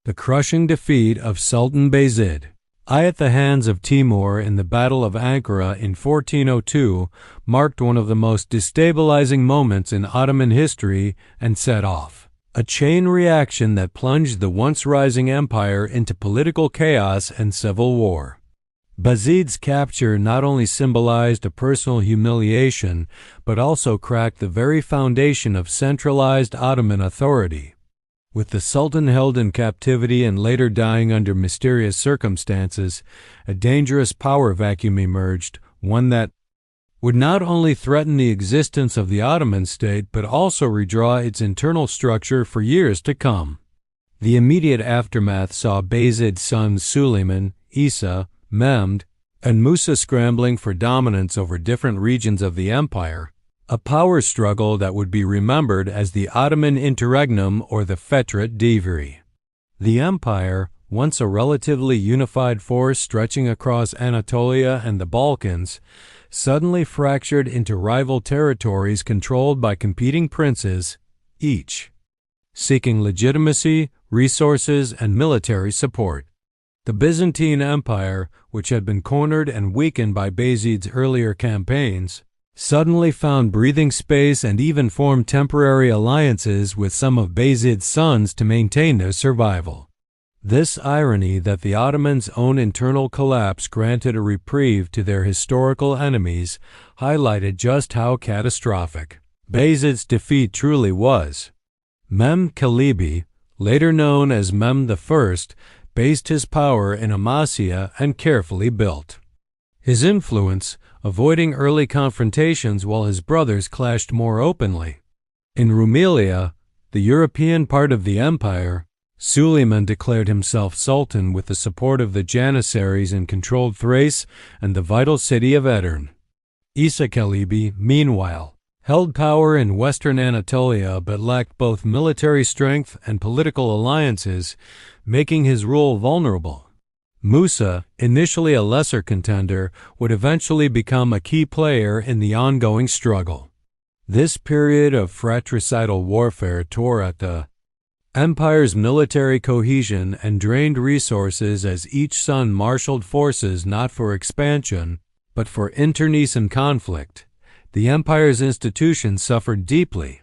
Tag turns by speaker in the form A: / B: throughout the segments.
A: The crushing defeat of Sultan Bayezid at the hands of Timur in the Battle of Ankara in 1402 marked one of the most destabilizing moments in Ottoman history and set off a chain reaction that plunged the once rising empire into political chaos and civil war. Bayezid's capture not only symbolized a personal humiliation, but also cracked the very foundation of centralized Ottoman authority. With the Sultan held in captivity and later dying under mysterious circumstances, a dangerous power vacuum emerged, one that would not only threaten the existence of the Ottoman state but also redraw its internal structure for years to come. The immediate aftermath saw Bayezid's sons Suleiman, Isa, Mehmed, and Musa scrambling for dominance over different regions of the empire, a power struggle that would be remembered as the Ottoman Interregnum or the Fetret Devri. The empire, once a relatively unified force stretching across Anatolia and the Balkans, suddenly fractured into rival territories controlled by competing princes, each seeking legitimacy, resources, and military support. The Byzantine Empire, which had been cornered and weakened by Bayezid's earlier campaigns, suddenly found breathing space and even formed temporary alliances with some of Bayezid's sons to maintain their survival. This irony that the Ottomans' own internal collapse granted a reprieve to their historical enemies highlighted just how catastrophic Bayezid's defeat truly was. Mehmed Çelebi, later known as Mehmed I, based his power in Amasya and carefully built his influence, avoiding early confrontations while his brothers clashed more openly. In Rumelia, the European part of the empire, Suleiman declared himself sultan with the support of the Janissaries and controlled Thrace and the vital city of Edirne. Isa Çelebi, meanwhile, held power in western Anatolia but lacked both military strength and political alliances, making his rule vulnerable. Musa, initially a lesser contender, would eventually become a key player in the ongoing struggle. This period of fratricidal warfare tore at the empire's military cohesion and drained resources as each son marshaled forces not for expansion, but for internecine conflict. The empire's institutions suffered deeply.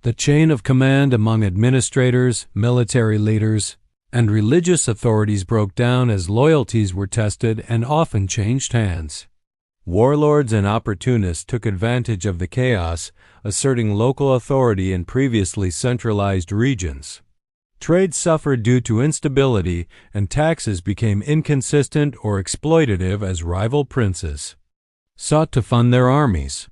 A: The chain of command among administrators, military leaders, and religious authorities broke down as loyalties were tested and often changed hands. Warlords and opportunists took advantage of the chaos, asserting local authority in previously centralized regions. Trade suffered due to instability, and taxes became inconsistent or exploitative as rival princes sought to fund their armies.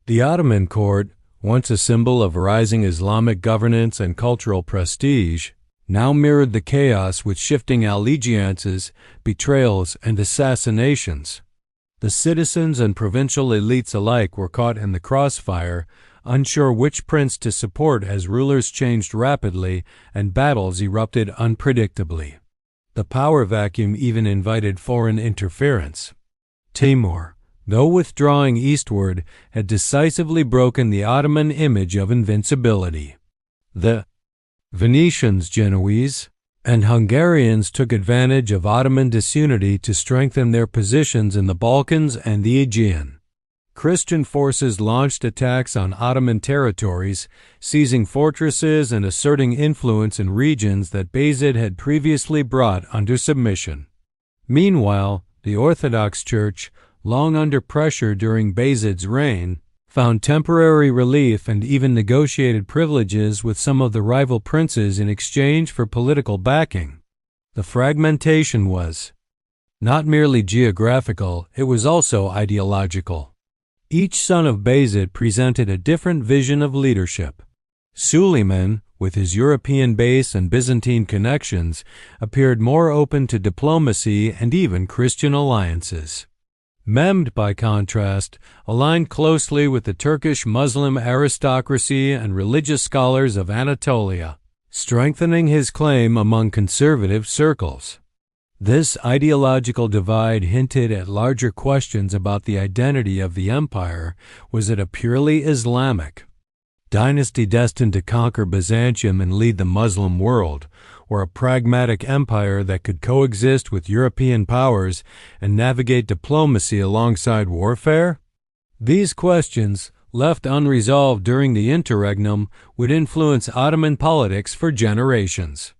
A: The Ottoman court, once a symbol of rising Islamic governance and cultural prestige, now mirrored the chaos with shifting allegiances, betrayals, and assassinations. The citizens and provincial elites alike were caught in the crossfire, unsure which prince to support as rulers changed rapidly and battles erupted unpredictably. The power vacuum even invited foreign interference. Timur, though withdrawing eastward, had decisively broken the Ottoman image of invincibility. The Venetians, Genoese, and Hungarians took advantage of Ottoman disunity to strengthen their positions in the Balkans and the Aegean. Christian forces launched attacks on Ottoman territories, seizing fortresses and asserting influence in regions that Bayezid had previously brought under submission. Meanwhile, the Orthodox Church, long under pressure during Bayezid's reign, found temporary relief and even negotiated privileges with some of the rival princes in exchange for political backing. The fragmentation was not merely geographical, it was also ideological. Each son of Bayezid presented a different vision of leadership. Suleiman, with his European base and Byzantine connections, appeared more open to diplomacy and even Christian alliances. Mehmed, by contrast, aligned closely with the Turkish Muslim aristocracy and religious scholars of Anatolia, strengthening his claim among conservative circles. This ideological divide hinted at larger questions about the identity of the empire. Was it a purely Islamic dynasty destined to conquer Byzantium and lead the Muslim world, or a pragmatic empire that could coexist with European powers and navigate diplomacy alongside warfare? These questions, left unresolved during the Interregnum, would influence Ottoman politics for generations.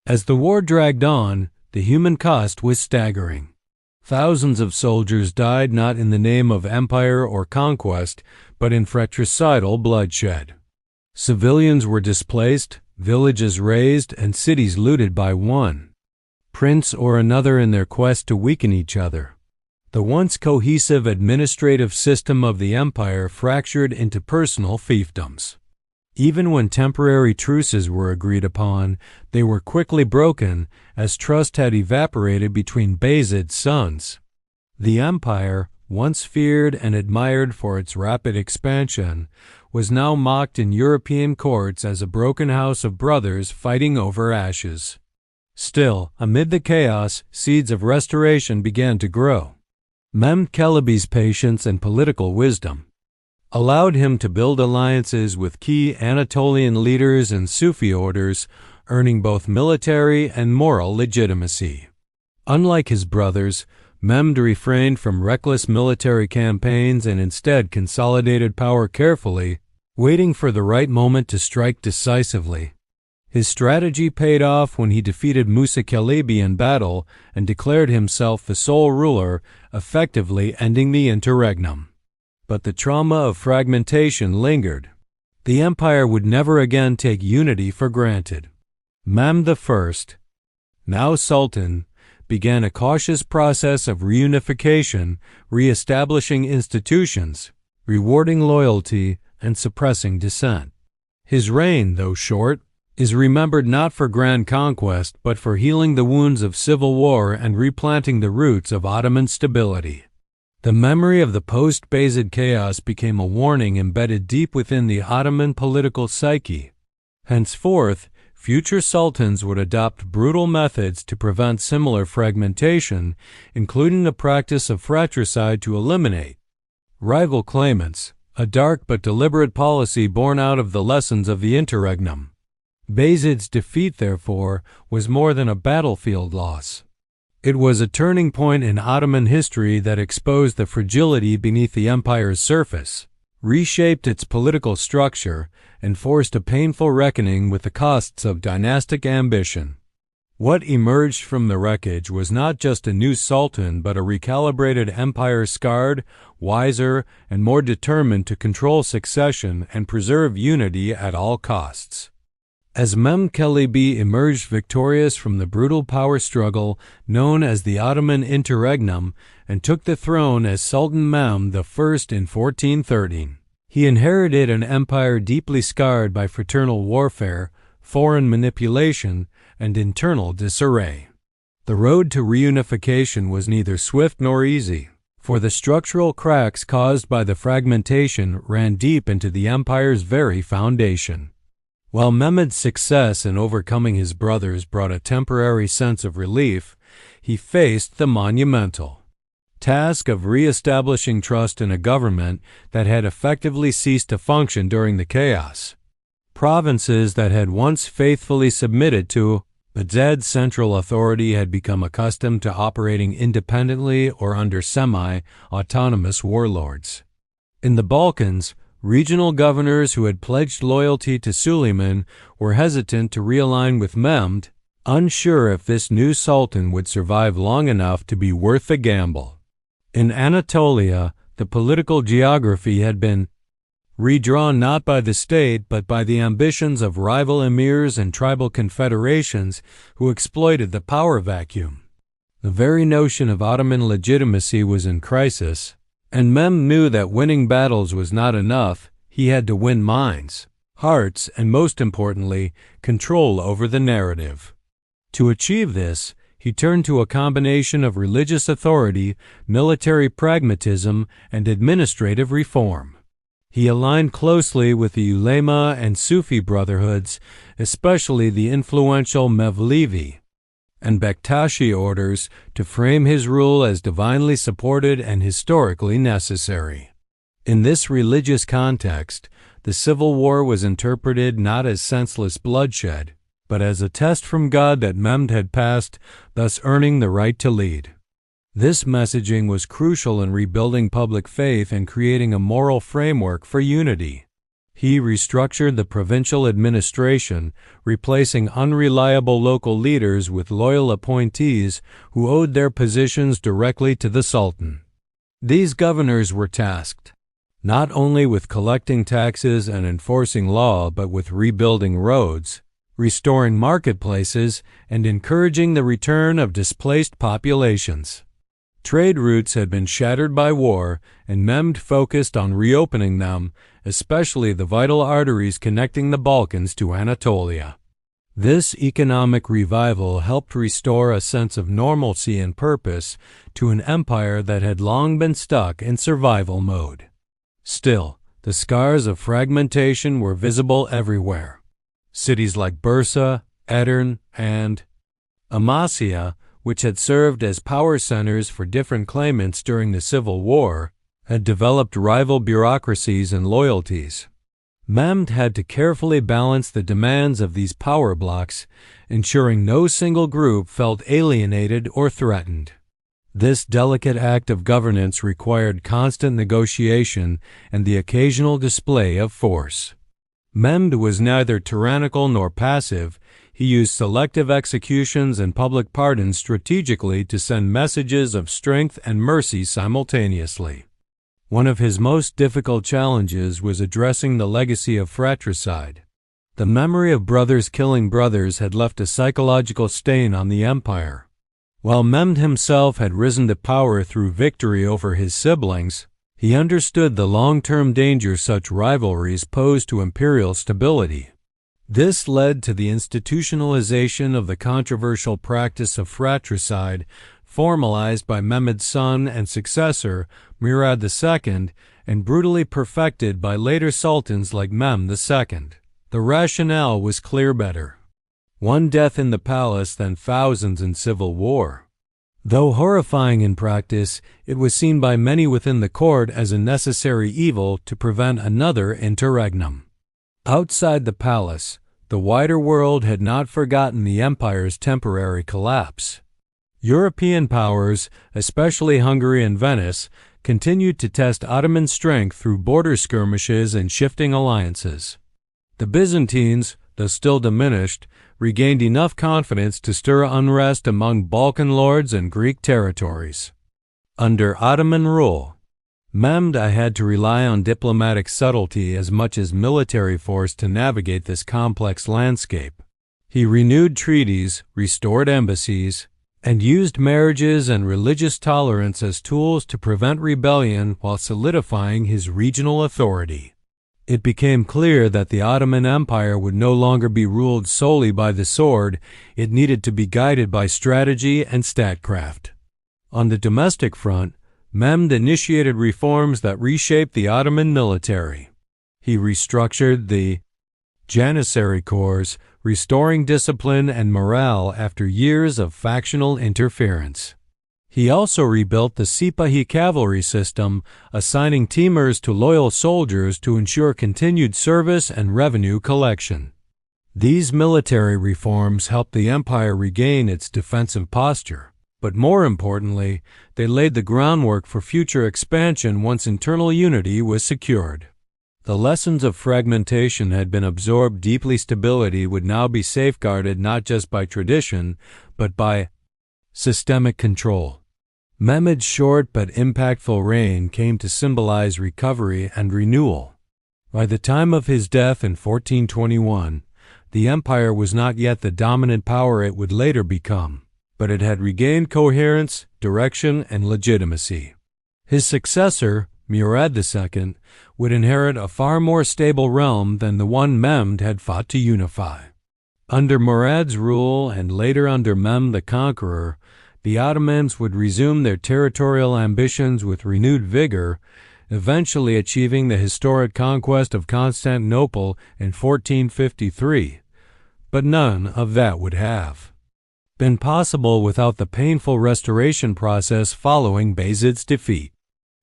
A: As the war dragged on, the human cost was staggering. Thousands of soldiers died not in the name of empire or conquest, but in fratricidal bloodshed. Civilians were displaced, villages razed, and cities looted by one prince or another in their quest to weaken each other. The once cohesive administrative system of the empire fractured into personal fiefdoms. Even when temporary truces were agreed upon, they were quickly broken as trust had evaporated between Bayezid's sons. The empire, once feared and admired for its rapid expansion, was now mocked in European courts as a broken house of brothers fighting over ashes. Still, amid the chaos, seeds of restoration began to grow. Mehmed Çelebi's patience and political wisdom allowed him to build alliances with key Anatolian leaders and Sufi orders, earning both military and moral legitimacy. Unlike his brothers, Mehmed refrained from reckless military campaigns and instead consolidated power carefully, waiting for the right moment to strike decisively. His strategy paid off when he defeated Mehmed Çelebi in battle and declared himself the sole ruler, effectively ending the Interregnum. But the trauma of fragmentation lingered. The empire would never again take unity for granted. Mehmed I, now Sultan, began a cautious process of reunification, re-establishing institutions, rewarding loyalty, and suppressing dissent. His reign, though short, is remembered not for grand conquest but for healing the wounds of civil war and replanting the roots of Ottoman stability. The memory of the post-Bayezid chaos became a warning embedded deep within the Ottoman political psyche. Henceforth, future sultans would adopt brutal methods to prevent similar fragmentation, including the practice of fratricide to eliminate rival claimants, a dark but deliberate policy born out of the lessons of the Interregnum. Bayezid's defeat, therefore, was more than a battlefield loss. It was a turning point in Ottoman history that exposed the fragility beneath the empire's surface, reshaped its political structure, and forced a painful reckoning with the costs of dynastic ambition. What emerged from the wreckage was not just a new sultan but a recalibrated empire scarred, wiser, and more determined to control succession and preserve unity at all costs. As Mehmed Çelebi emerged victorious from the brutal power struggle known as the Ottoman Interregnum and took the throne as Sultan Mehmed I in 1413, he inherited an empire deeply scarred by fraternal warfare, foreign manipulation, and internal disarray. The road to reunification was neither swift nor easy, for the structural cracks caused by the fragmentation ran deep into the empire's very foundation. While Mehmed's success in overcoming his brothers brought a temporary sense of relief, he faced the monumental task of re-establishing trust in a government that had effectively ceased to function during the chaos. Provinces that had once faithfully submitted to Bayezid's central authority had become accustomed to operating independently or under semi-autonomous warlords. In the Balkans, regional governors who had pledged loyalty to Suleiman were hesitant to realign with Mehmed, unsure if this new sultan would survive long enough to be worth the gamble. In Anatolia, the political geography had been redrawn not by the state but by the ambitions of rival emirs and tribal confederations who exploited the power vacuum. The very notion of Ottoman legitimacy was in crisis, and Mehmed knew that winning battles was not enough. He had to win minds, hearts, and most importantly, control over the narrative. To achieve this, he turned to a combination of religious authority, military pragmatism, and administrative reform. He aligned closely with the ulema and Sufi brotherhoods, especially the influential Mevlevi and Bektashi orders, to frame his rule as divinely supported and historically necessary. In this religious context, the civil war was interpreted not as senseless bloodshed, but as a test from God that Mehmed had passed, thus earning the right to lead. This messaging was crucial in rebuilding public faith and creating a moral framework for unity. He restructured the provincial administration, replacing unreliable local leaders with loyal appointees who owed their positions directly to the Sultan. These governors were tasked not only with collecting taxes and enforcing law, but with rebuilding roads, restoring marketplaces, and encouraging the return of displaced populations. Trade routes had been shattered by war, and Mehmed focused on reopening them, especially the vital arteries connecting the Balkans to Anatolia. This economic revival helped restore a sense of normalcy and purpose to an empire that had long been stuck in survival mode. Still, the scars of fragmentation were visible everywhere. Cities like Bursa, Edirne, and Amasya, which had served as power centers for different claimants during the Civil War, had developed rival bureaucracies and loyalties. Mehmed had to carefully balance the demands of these power blocs, ensuring no single group felt alienated or threatened. This delicate act of governance required constant negotiation and the occasional display of force. Mehmed was neither tyrannical nor passive. He used selective executions and public pardons strategically to send messages of strength and mercy simultaneously. One of his most difficult challenges was addressing the legacy of fratricide. The memory of brothers killing brothers had left a psychological stain on the empire. While Mehmed himself had risen to power through victory over his siblings, he understood the long-term danger such rivalries posed to imperial stability. This led to the institutionalization of the controversial practice of fratricide, formalized by Mehmed's son and successor, Murad II, and brutally perfected by later sultans like Mehmed II. The rationale was clear: better one death in the palace than thousands in civil war. Though horrifying in practice, it was seen by many within the court as a necessary evil to prevent another interregnum. Outside the palace, the wider world had not forgotten the empire's temporary collapse. European powers, especially Hungary and Venice, continued to test Ottoman strength through border skirmishes and shifting alliances. The Byzantines, though still diminished, regained enough confidence to stir unrest among Balkan lords and Greek territories. Under Ottoman rule, Mehmed had to rely on diplomatic subtlety as much as military force to navigate this complex landscape. He renewed treaties, restored embassies, and used marriages and religious tolerance as tools to prevent rebellion while solidifying his regional authority. It became clear that the Ottoman Empire would no longer be ruled solely by the sword. It needed to be guided by strategy and statecraft. On the domestic front, Mehmed initiated reforms that reshaped the Ottoman military. He restructured the Janissary Corps, restoring discipline and morale after years of factional interference. He also rebuilt the Sipahi cavalry system, assigning Timurs to loyal soldiers to ensure continued service and revenue collection. These military reforms helped the empire regain its defensive posture, but more importantly, they laid the groundwork for future expansion once internal unity was secured. The lessons of fragmentation had been absorbed deeply. Stability would now be safeguarded not just by tradition, but by systemic control. Mehmed's short but impactful reign came to symbolize recovery and renewal. By the time of his death in 1421, the empire was not yet the dominant power it would later become, but it had regained coherence, direction, and legitimacy. His successor, Murad II, would inherit a far more stable realm than the one Mehmed had fought to unify. Under Murad's rule and later under Mehmed the Conqueror, the Ottomans would resume their territorial ambitions with renewed vigor, eventually achieving the historic conquest of Constantinople in 1453. But none of that would have been possible without the painful restoration process following Bayezid's defeat.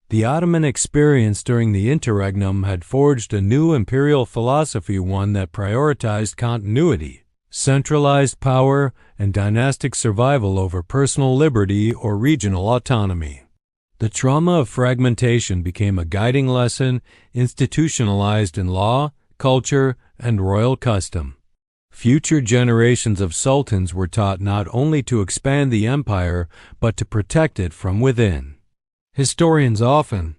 A: The Ottoman experience during the Interregnum had forged a new imperial philosophy, one that prioritized continuity. centralized power, and dynastic survival over personal liberty or regional autonomy. The trauma of fragmentation became a guiding lesson institutionalized in law, culture, and royal custom. Future generations of sultans were taught not only to expand the empire, but to protect it from within. Historians often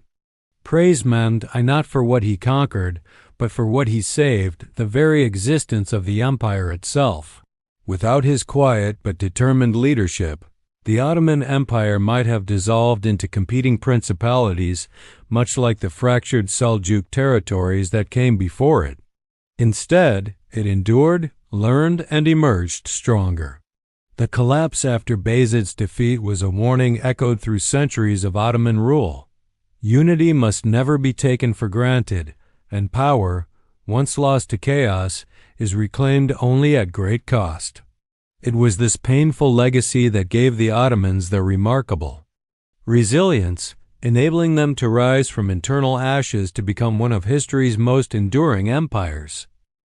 A: praise Mehmed I not for what he conquered, but for what he saved, the very existence of the empire itself. Without his quiet but determined leadership, the Ottoman Empire might have dissolved into competing principalities, much like the fractured Seljuk territories that came before it. Instead, it endured, learned, and emerged stronger. The collapse after Bayezid's defeat was a warning echoed through centuries of Ottoman rule. Unity must never be taken for granted, and power, once lost to chaos, is reclaimed only at great cost. It was this painful legacy that gave the Ottomans their remarkable resilience, enabling them to rise from internal ashes to become one of history's most enduring empires.